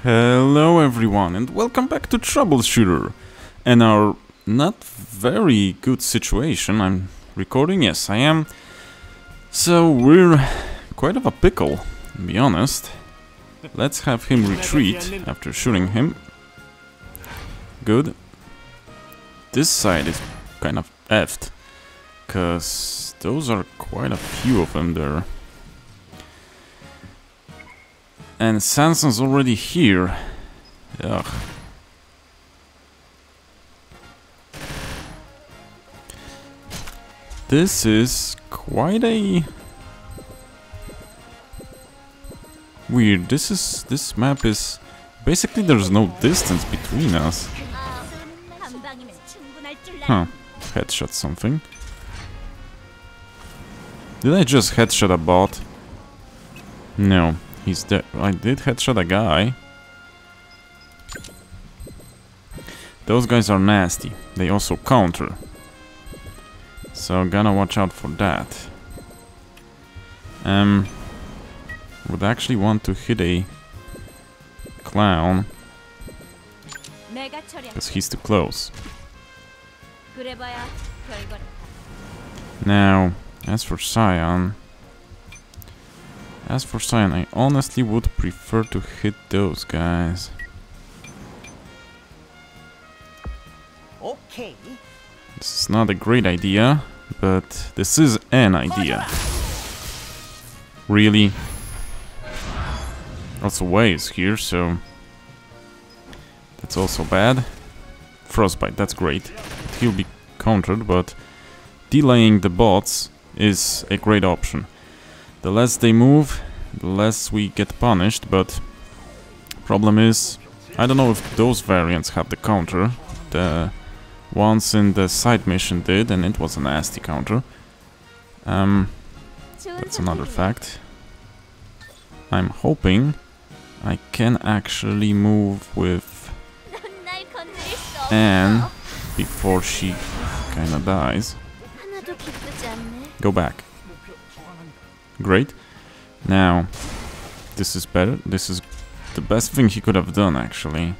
Hello everyone and welcome back to Troubleshooter and our not very good situation. I'm recording, yes I am. So we're quite of a pickle, to be honest. Let's have him retreat after shooting him. Good. This side is kind of effed, cause those are quite a few of them there. And Sanson's already here. Ugh. This is quite a weird. This map is basically there's no distance between us. Huh. Headshot something. Did I just headshot a bot? No. He's dead. I did headshot a guy. Those guys are nasty. They also counter. So gonna watch out for that. Would actually want to hit a clown. Because he's too close. Now, as for Cyan, I honestly would prefer to hit those guys. Okay. This is not a great idea, but this is an idea. Really? Also, Wei is here, so that's also bad. Frostbite, that's great. He'll be countered, but delaying the bots is a great option. The less they move, the less we get punished, but problem is, I don't know if those variants have the counter. The ones in the side mission did, and it was a nasty counter. That's another fact. I'm hoping I can actually move with Anne before she kinda dies. Go back. Great. Now, this is better. This is the best thing he could have done, actually.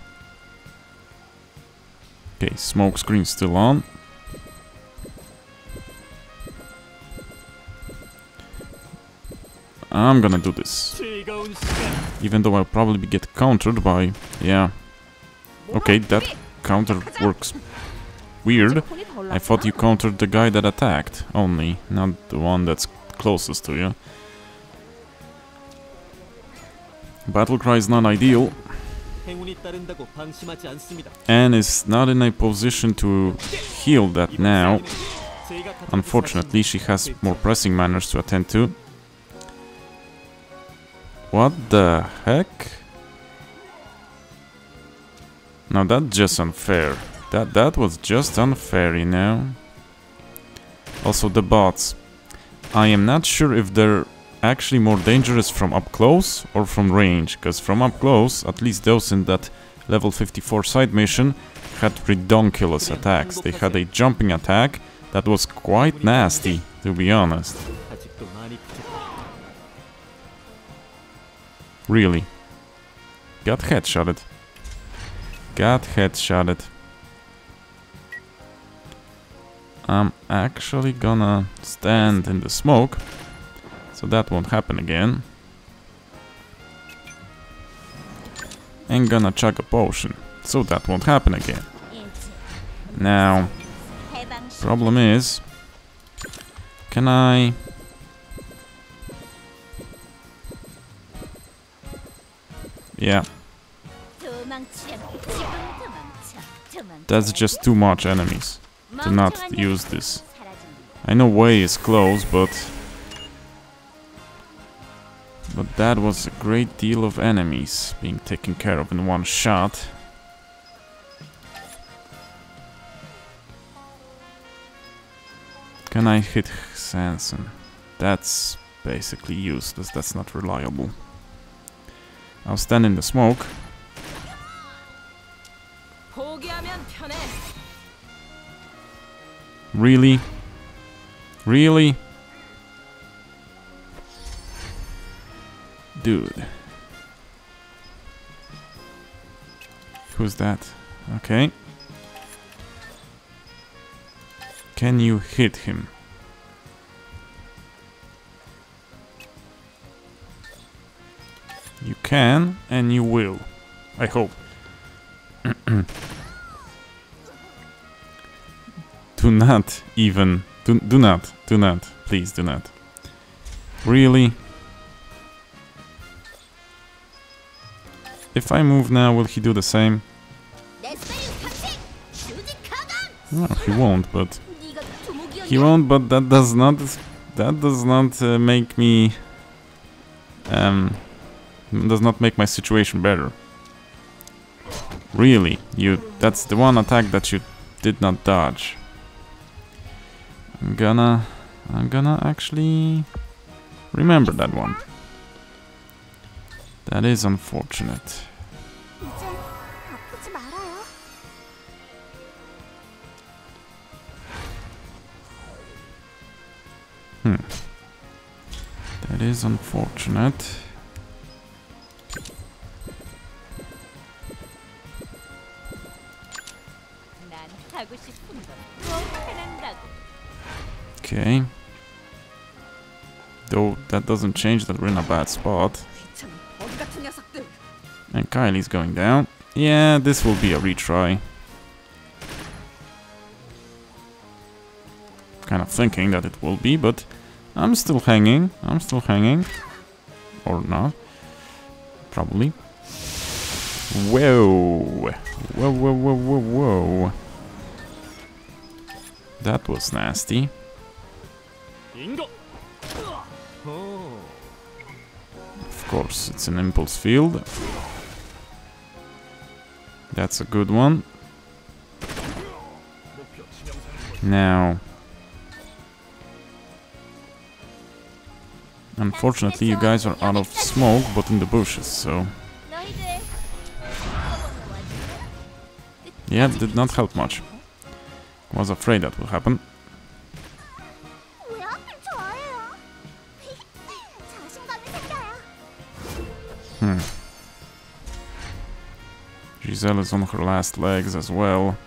Okay, smoke screen still on. I'm gonna do this. Even though I'll probably get countered by... yeah. Okay, that counter works weird. I thought you countered the guy that attacked only, not the one that's closest to you. Battlecry is not ideal. Anne is not in a position to heal that now. Unfortunately, she has more pressing matters to attend to. What the heck? Now that's just unfair. That was just unfair, you know. Also the bots. I am not sure if they're actually more dangerous from up close or from range, because from up close, at least those in that level 54 side mission had redonkulous attacks. They had a jumping attack that was quite nasty, to be honest. Really. Got headshotted. Got headshotted. I'm actually gonna stand in the smoke, so that won't happen again. And gonna chug a potion, so that won't happen again. Now, problem is, can I... yeah. That's just too much enemies to not use this. I know Wei is close, but that was a great deal of enemies being taken care of in one shot. Can I hit Sanson? That's basically useless, that's not reliable. I'll stand in the smoke. Really? Really? Dude. Who's that? Okay. Can you hit him? You can, and you will. I hope. Do not even... Do not. Please do not. Really? If I move now, will he do the same? No, he won't, but... He won't, but that does not... That does not make me... does not make my situation better. Really, that's the one attack that you did not dodge. I'm gonna actually remember that one. That is unfortunate. That is unfortunate. Okay. Though that doesn't change that we're in a bad spot. And Kylie's going down. Yeah, this will be a retry. Kind of thinking that it will be, but I'm still hanging. Or not. Probably. Whoa. Whoa. That was nasty. Of course, it's an impulse field. That's a good one. Now, unfortunately, you guys are out of smoke, but in the bushes, so... Yeah, did not help much. Was afraid that will happen. Giselle is on her last legs as well.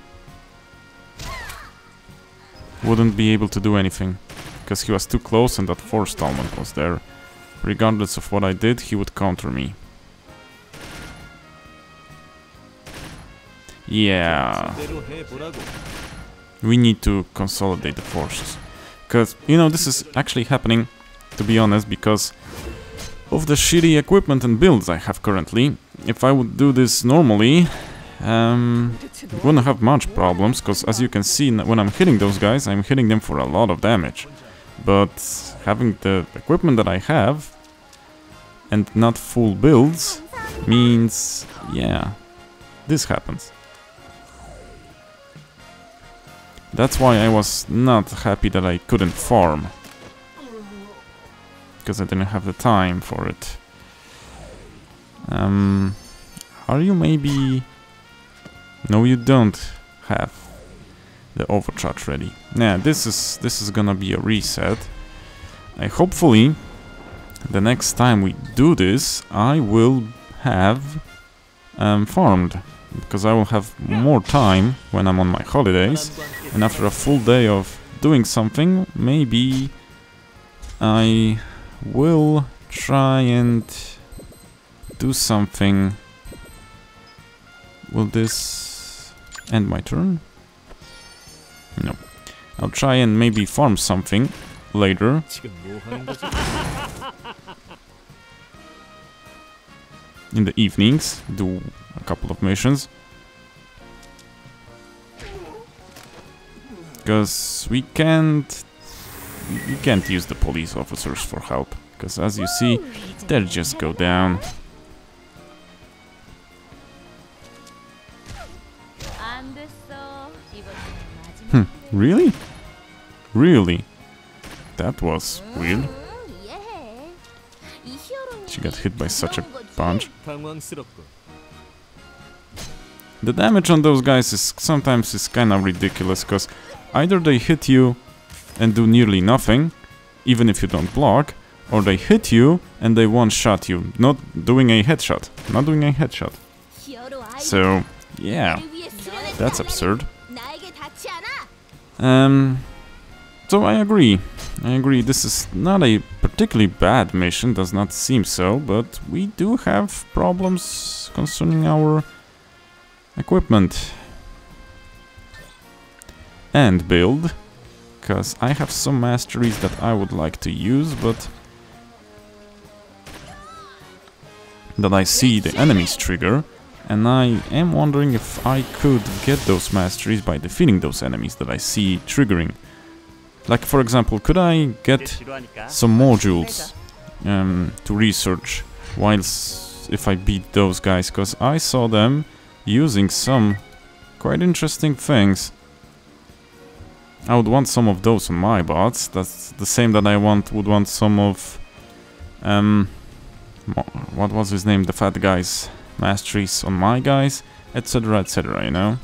Wouldn't be able to do anything, because he was too close and that forestallment was there. Regardless of what I did, he would counter me. Yeah. We need to consolidate the forces. Because, you know, this is actually happening, to be honest, because of the shitty equipment and builds I have currently. If I would do this normally, wouldn't have much problems, because as you can see, when I'm hitting those guys, I'm hitting them for a lot of damage. But having the equipment that I have, and not full builds, means, yeah, this happens. That's why I was not happy that I couldn't farm. Because I didn't have the time for it. Are you maybe... No, you don't have the overcharge ready. Yeah, this is gonna be a reset. Hopefully, the next time we do this, I will have farmed. Because I will have more time when I'm on my holidays. And after a full day of doing something, maybe I will try and do something. Will this end my turn? No. I'll try and maybe farm something later. In the evenings, do a couple of missions. Because we can't use the police officers for help. Because as you see, they'll just go down. Really? Really? That was weird. She got hit by such a punch. The damage on those guys is sometimes kind of ridiculous, because either they hit you and do nearly nothing, even if you don't block, or they hit you and they one-shot you, not doing a headshot. So, Yeah, that's absurd. So I agree. This is not a particularly bad mission, does not seem so, but we do have problems concerning our equipment and build, because I have some masteries that I would like to use, but that I see the enemies trigger, and I am wondering if I could get those masteries by defeating those enemies that I see triggering. Like, for example, could I get some modules to research whilst if I beat those guys? Because I saw them using some quite interesting things. I would want some of those on my bots. That's the same that I would want some of what was his name, the fat guy's masteries on my guys, etc, etc, you know.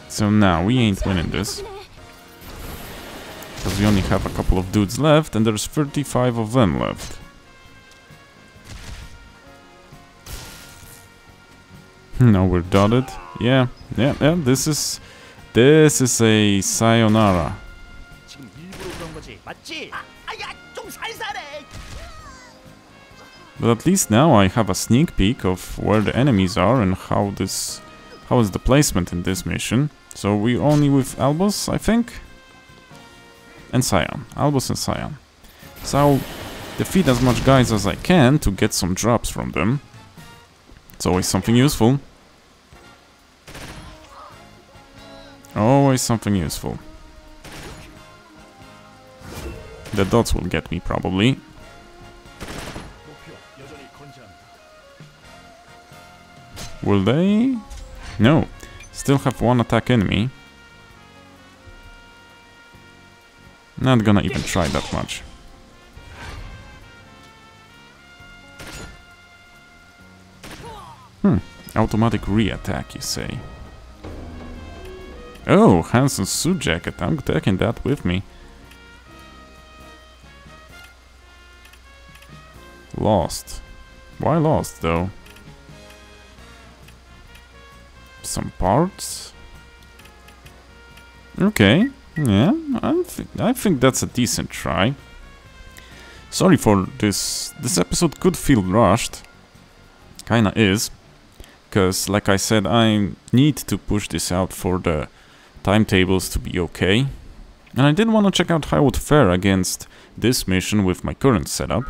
So now we ain't winning this, because we only have a couple of dudes left and there's 35 of them left. No, we're dotted. Yeah, this is a sayonara. But at least now I have a sneak peek of where the enemies are and how is the placement in this mission. So we only with Albus, I think, and Scion. Albus and Scion. So I'll defeat as much guys as I can to get some drops from them. It's always something useful. Always something useful. The dots will get me, probably. Will they? No. Still have one attack enemy. Not gonna even try that much. Automatic re-attack, you say? Oh, Hansen's suit jacket. I'm taking that with me. Lost. Why lost, though? Some parts? Okay, yeah, I think that's a decent try. Sorry for this. This episode could feel rushed. Kinda is. Because, like I said, I need to push this out for the timetables to be okay. And I did want to check out how I would fare against this mission with my current setup.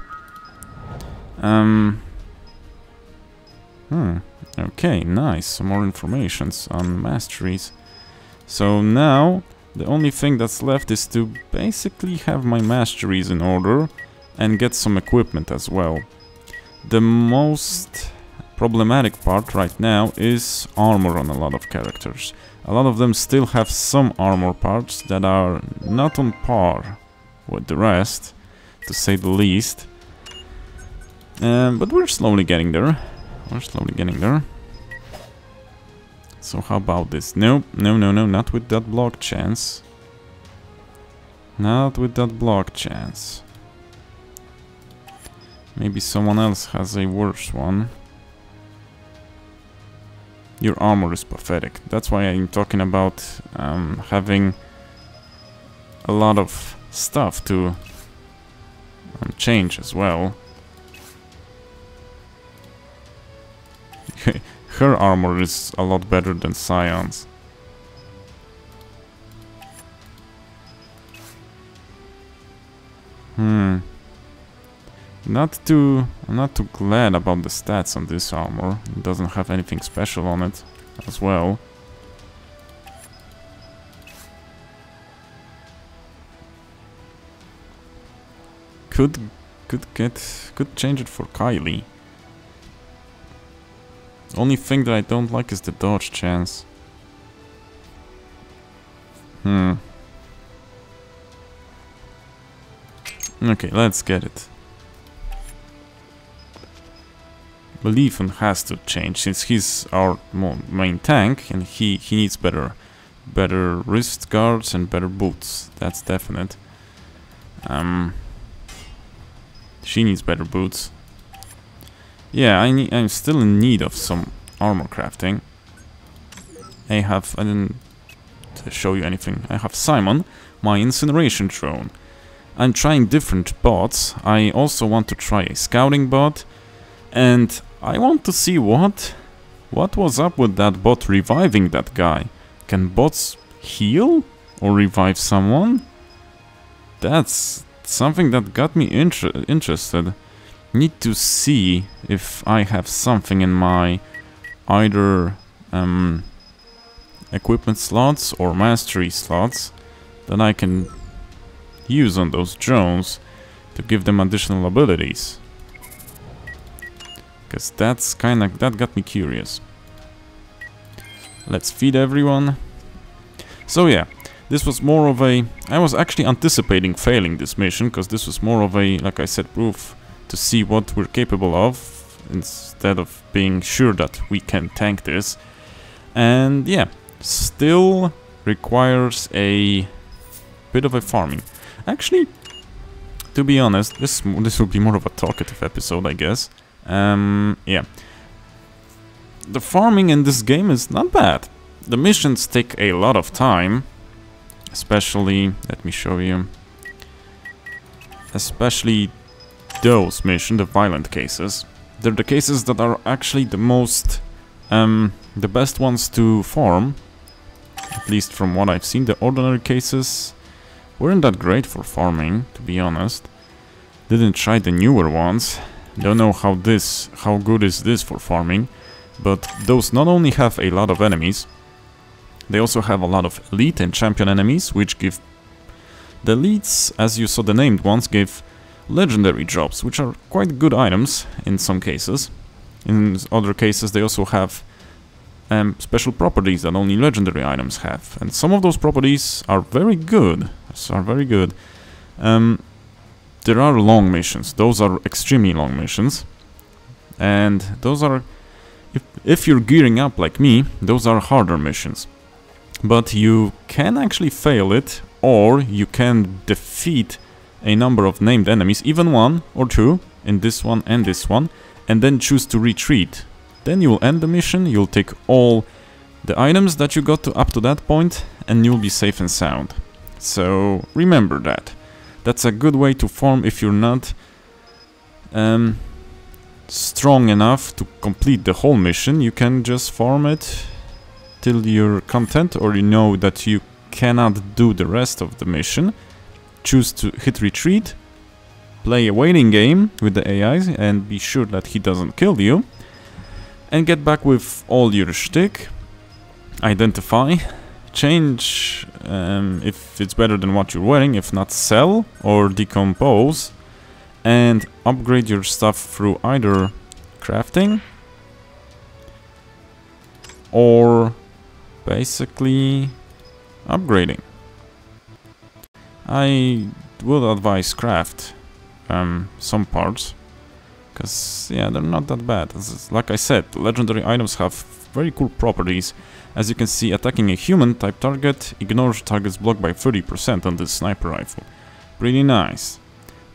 Okay, nice. Some more informations on masteries. So now, the only thing that's left is to basically have my masteries in order and get some equipment as well. The most problematic part right now is armor on a lot of characters. A lot of them still have some armor parts that are not on par with the rest, to say the least. But we're slowly getting there. So how about this? No, not with that block chance. Not with that block chance. Maybe someone else has a worse one. Your armor is pathetic. That's why I'm talking about having a lot of stuff to change as well. Her armor is a lot better than Scion's. I'm not too glad about the stats on this armor. It doesn't have anything special on it as well. Could change it for Kylie. Only thing that I don't like is the dodge chance. Okay, let's get it. Leafon has to change since he's our main tank and he needs better wrist guards and better boots. That's definite. She needs better boots. Yeah, I'm still in need of some armor crafting. I didn't show you anything. I have Simon, my incineration drone. I'm trying different bots. I also want to try a scouting bot. And I want to see what was up with that bot reviving that guy. Can bots heal or revive someone? That's something that got me interested. Need to see if I have something in my either equipment slots or mastery slots that I can use on those drones to give them additional abilities. Because that got me curious. Let's feed everyone. So yeah, this was more of a... I was actually anticipating failing this mission, because this was more of a, like I said, proof to see what we're capable of, instead of being sure that we can tank this. And yeah, still requires a bit of a farming. Actually, to be honest, this will be more of a talkative episode, I guess. Yeah. The farming in this game is not bad. The missions take a lot of time. Especially, let me show you. Especially those missions, the violent cases. They're the cases that are actually the most... the best ones to farm. At least from what I've seen. The ordinary cases weren't that great for farming, to be honest. Didn't try the newer ones. Don't know how good is this for farming. But those not only have a lot of enemies, they also have a lot of elite and champion enemies, which give... The elites, as you saw the named ones, give legendary drops, which are quite good items in some cases. In other cases they also have special properties that only legendary items have. And some of those properties are very good. There are long missions. Those are extremely long missions. And those are... If you're gearing up like me, those are harder missions. But you can actually fail it, or you can defeat a number of named enemies, even one or two, in this one and this one, and then choose to retreat. Then you'll end the mission, you'll take all the items that you got up to that point, and you'll be safe and sound. So remember that. That's a good way to farm if you're not strong enough to complete the whole mission. You can just farm it till you're content, or you know that you cannot do the rest of the mission. Choose to hit retreat, play a waiting game with the AIs and be sure that he doesn't kill you, and get back with all your shtick. Identify, change if it's better than what you're wearing, if not sell or decompose, and upgrade your stuff through either crafting or basically upgrading. I would advise craft some parts, because yeah, they're not that bad. Like I said, legendary items have very cool properties. As you can see, attacking a human type target ignores targets blocked by 30% on this sniper rifle. Pretty nice.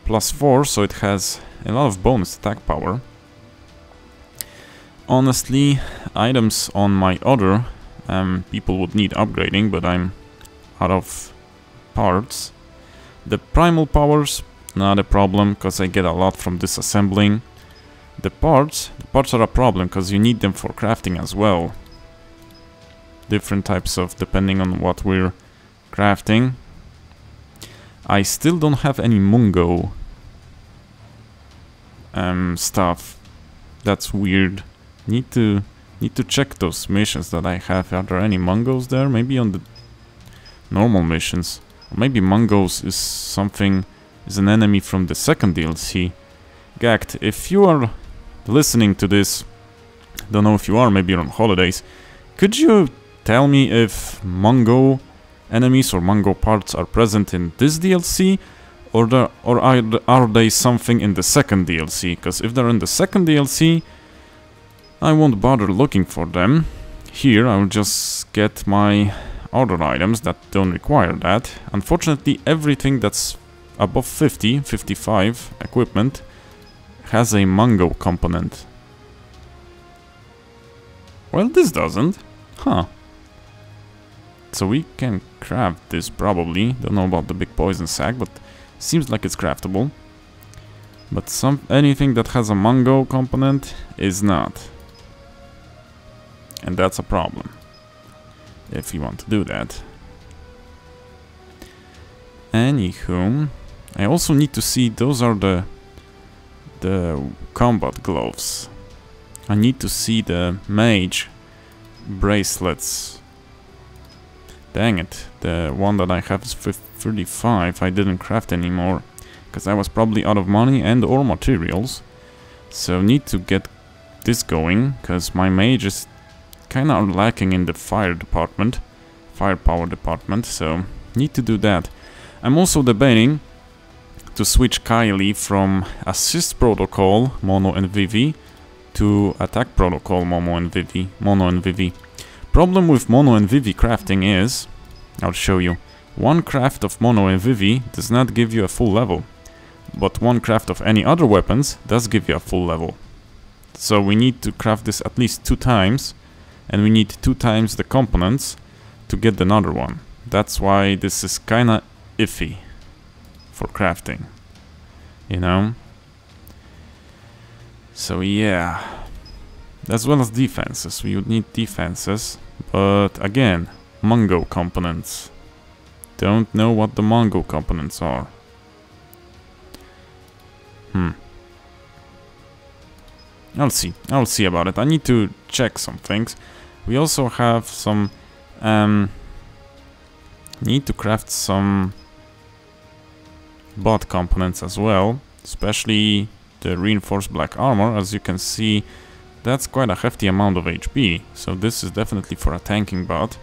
+4, so it has a lot of bonus attack power. Honestly, items on my other people would need upgrading, but I'm out of parts. The primal powers, not a problem, because I get a lot from disassembling. The parts are a problem, because you need them for crafting as well. Different types of, depending on what we're crafting. I still don't have any Mungo stuff. That's weird. Need to check those missions that I have. Are there any Mungos there? Maybe on the normal missions. Or maybe Mungos is an enemy from the second DLC. Gact, if you are listening to this, don't know if you are, maybe you're on holidays, could you tell me if Mungo enemies or Mungo parts are present in this DLC, or are they something in the second DLC? Because if they're in the second DLC, I won't bother looking for them. Here I'll just get my other items that don't require that. Unfortunately, everything that's above 50, 55 equipment has a mango component. Well, this doesn't. Huh. So we can craft this probably. Don't know about the big poison sac, but seems like it's craftable. But anything that has a mango component is not. And that's a problem. If you want to do that. Anywho, I also need to see, those are the combat gloves. I need to see the mage bracelets. Dang it, the one that I have is 35, I didn't craft anymore. Because I was probably out of money and or materials. So need to get this going, because my mage is kinda lacking in the firepower department, so need to do that. I'm also debating to switch Kylie from assist protocol, Mono and Vivi, to attack protocol, Mono and Vivi. Problem with Mono and Vivi crafting is, I'll show you, one craft of Mono and Vivi does not give you a full level, but one craft of any other weapons does give you a full level. So we need to craft this at least 2 times, and we need 2 times the components to get another one. That's why this is kinda iffy for crafting, you know? So yeah, as well as defenses, we would need defenses, but again, mango components. Don't know what the mango components are. I'll see about it. I need to check some things. We also have some, need to craft some bot components as well, especially the reinforced black armor. As you can see, that's quite a hefty amount of HP, so this is definitely for a tanking bot.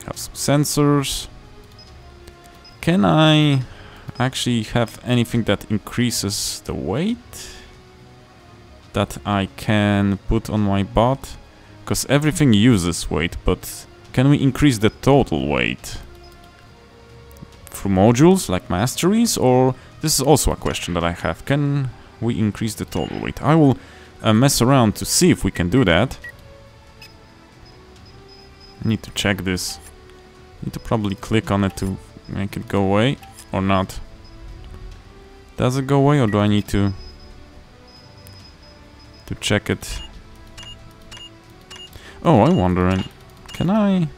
Have some sensors. Can I actually have anything that increases the weight that I can put on my bot? Because everything uses weight, but can we increase the total weight through modules like masteries? Or this is also a question that I have. Can we increase the total weight? I will mess around to see if we can do that. I need to check this. Need to probably click on it to make it go away or not. Does it go away, or do I need to check it? Oh, I wonder, can I?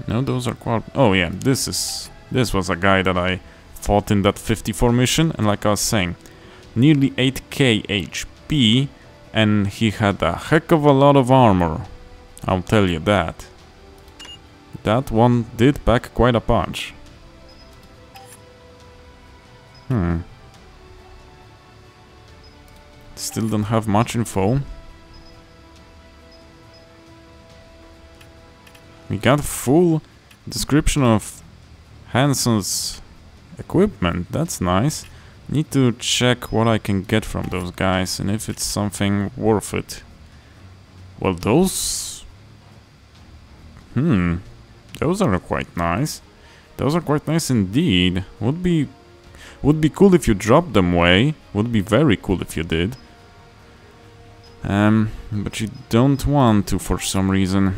No, those are quite. Oh yeah, this was a guy that I fought in that 54 mission, and like I was saying, nearly 8k HP, and he had a heck of a lot of armor. I'll tell you that. That one did pack quite a punch. Still don't have much info. We got full description of Hansen's equipment. That's nice. Need to check what I can get from those guys and if it's something worth it. Well, those... those are quite nice. Those are quite nice indeed. Would be cool if you dropped them away. Would be very cool if you did. But you don't want to for some reason.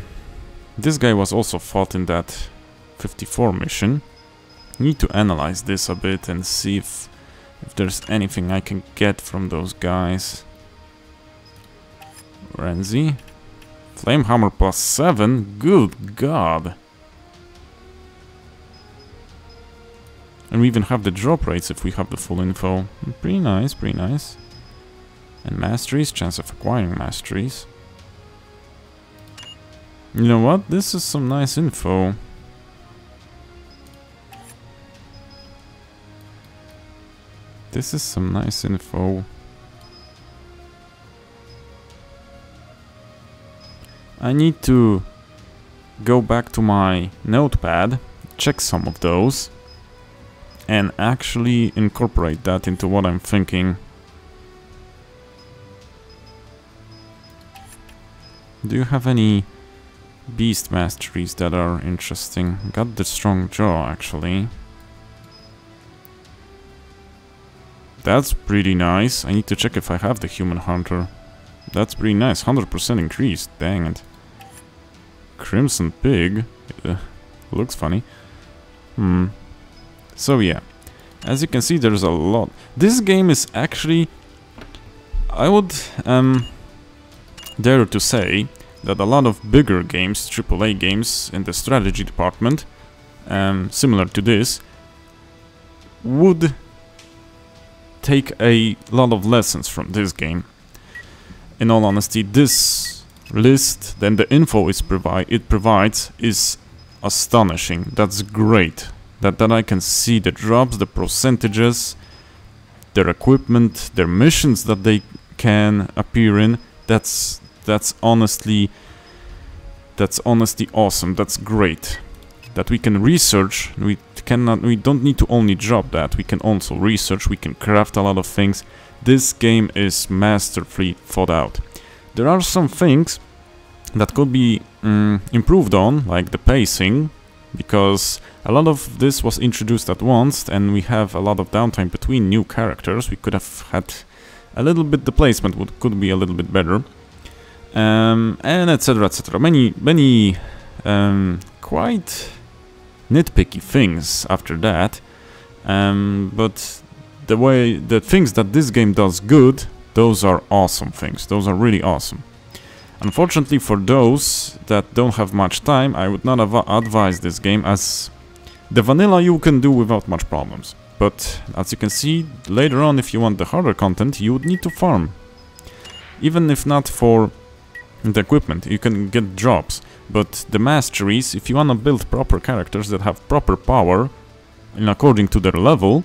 This guy was also fought in that 54 mission. Need to analyze this a bit and see if there's anything I can get from those guys. Renzi. Flamehammer +7? Good God. And we even have the drop rates if we have the full info. Pretty nice, pretty nice. And masteries, chance of acquiring masteries. You know what? This is some nice info. This is some nice info. I need to go back to my notepad, check some of those, and actually incorporate that into what I'm thinking. Do you have any beast masteries that are interesting? Got the strong jaw, actually. That's pretty nice. I need to check if I have the human hunter. That's pretty nice. 100% increase. Dang it. Crimson pig. Looks funny. So yeah. As you can see, there's a lot. This game is actually... I would dare to say that a lot of bigger games, AAA games in the strategy department, similar to this, would take a lot of lessons from this game. In all honesty, this list, then the info it provides is astonishing. That's great. That I can see the drops, the percentages, their equipment, their missions that they can appear in. That's honestly awesome. That's great. That we can research. We don't need to only drop that. We can also research. We can craft a lot of things. This game is masterfully thought out. There are some things that could be improved on, like the pacing, because a lot of this was introduced at once and we have a lot of downtime between new characters. We could have had a little bit, the placement could be a little bit better, and etc, etc. Many quite nitpicky things after that, but the things that this game does good, those are awesome things. Those are really awesome. Unfortunately, for those that don't have much time, I would not advise this game, as the vanilla you can do without much problems. But as you can see, later on, if you want the harder content, you would need to farm. Even if not for the equipment, you can get drops. But the masteries, if you want to build proper characters that have proper power, and according to their level,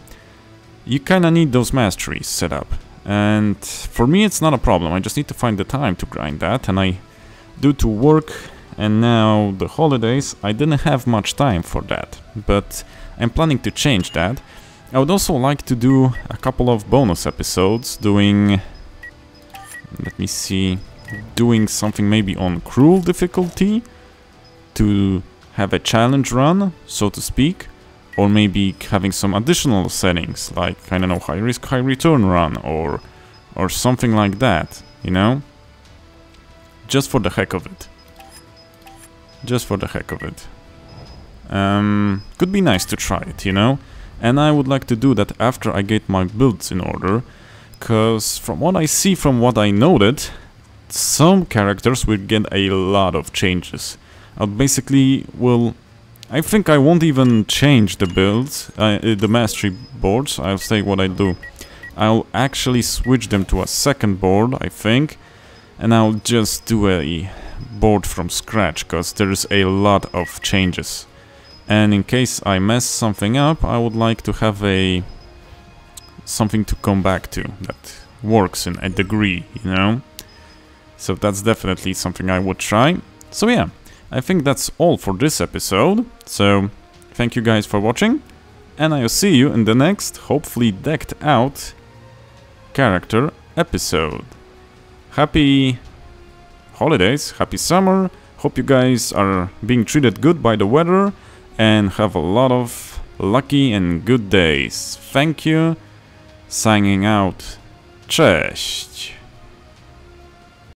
you kinda need those masteries set up. And for me it's not a problem, I just need to find the time to grind that, and I due to work and now the holidays, I didn't have much time for that. But I'm planning to change that. I would also like to do a couple of bonus episodes doing... let me see... doing something maybe on cruel difficulty, to have a challenge run, so to speak. Or maybe having some additional settings, like, I don't know, high risk, high return run, or something like that, you know? Just for the heck of it. Just for the heck of it. Could be nice to try it, you know? And I would like to do that after I get my builds in order, cause from what I see, from what I noted, some characters will get a lot of changes. I basically will... I think I won't even change the builds, the mastery boards. I'll say what I do. I'll actually switch them to a second board, I think, and I'll just do a board from scratch, because there's a lot of changes. And in case I mess something up, I would like to have something to come back to that works in a degree, you know? So that's definitely something I would try. So yeah. I think that's all for this episode, so thank you guys for watching, and I'll see you in the next, hopefully decked out character episode. Happy holidays, happy summer, hope you guys are being treated good by the weather, and have a lot of lucky and good days. Thank you, signing out, cześć!